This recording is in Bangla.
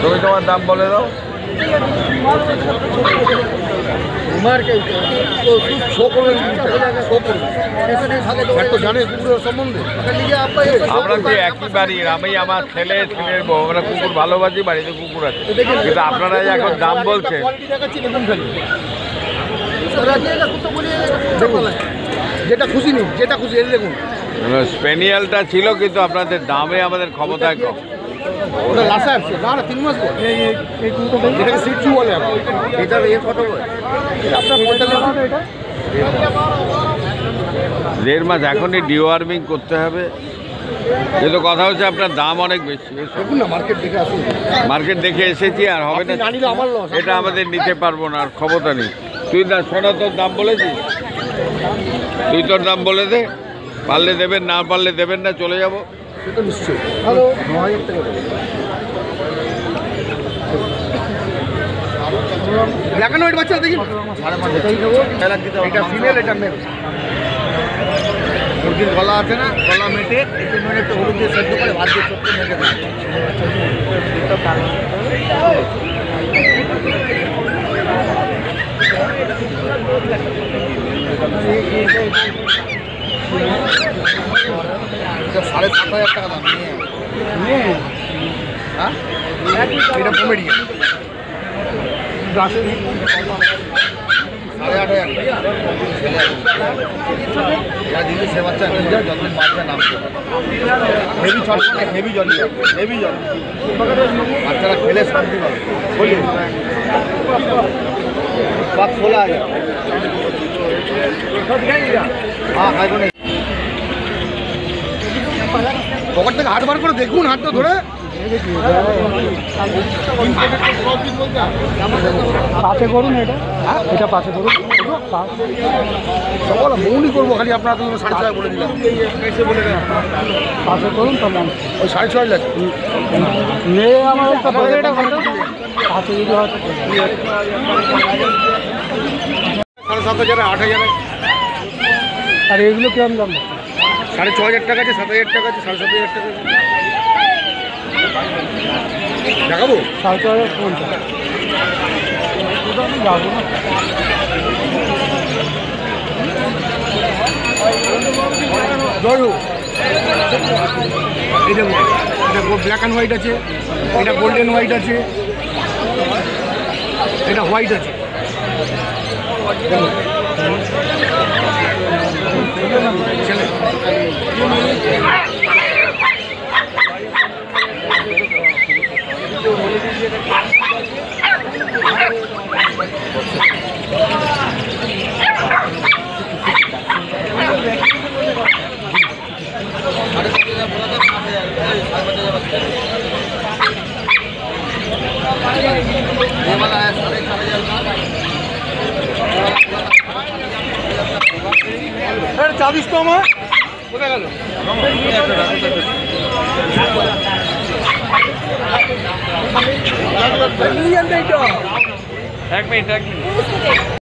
তুমি তোমার দাম বলে দাও। আমরা যে একই বাড়ির, আমি আমার ছেলের বউ, আমরা কুকুর ভালোবাসি, বাড়িতে কুকুর আছে, কিন্তু আপনারা এখন দাম বলছেন। যেটা খুশি নেই, যেটা খুশি এই দেখুন। স্পেনিয়ালটা ছিল, কিন্তু আপনাদের দামে আমাদের ক্ষমতায় কম। ওটা লাসা আসছে না, 3 মাস পর যেটাকে সিটু বলে। এটা এর কত আপনার 45 এটা 1.5 মাস এখনই ডিওয়ার্মিং করতে হবে, কিন্তু কথা হচ্ছে আপনার দাম অনেক বেশি। দেখুন না, মার্কেট দেখে আসুন। মার্কেট দেখে এসেছি, আর হবে না, এটা আমাদের নিতে পারবো না, আর ক্ষমতা নেই। তুই না শোনা, তোর দাম বলেছিস, তুই তোর দাম বলে দে, পারলে দেবেন, না পারলে দেবেন না, চলে যাবো। সেটা নিশ্চয়ই। হ্যালো, 9000 টাকা ব্ল্যাক অ্যান্ড হোয়াইট বাচ্চা দেখি। এটা ফিমেল, এটা মেল। মুরগির গলা আছে না, গলা মেটে একটু মানে একটু হলুদ দিয়ে সেদ্ধ করে ভাত দিয়ে ছোট্ট মেটে দেয়। এটা 7500 টাকা দাম। হ্যাঁ, এটা কমেডিয়ান। 8500 সে বাচ্চা যতদিন বাচ্চা নাম হেভি ছটফটে, হেভি জলি, হেভি জল, বাচ্চারা খেলে শান্তি পাবে। বলি সব খোলা আছে। হ্যাঁ, পকেট থেকে হাত বার করে দেখুন, হাতটা ধরে পাশে করুন। এটা পাশে করুন, সকল মৌনি করবো। খালি আপনার 6.5 বলে দিলাম, পাশে করুন। তো ওই 6.5 লাখ মেয়ে আমার এটা পাশে যদি হয় 7,500, 8,000। আর এগুলো কিরম দাম? 6,500 টাকা আছে, 7,000 টাকা আছে, 7,500 টাকা আছে। দেখাবো 7,550। যাবো না, এটা ব্ল্যাক অ্যান্ড হোয়াইট আছে, এটা গোল্ডেন হোয়াইট আছে, এটা হোয়াইট আছে। ছেলে চাবিস তো আমার কোথায় গেল? এক মিনিট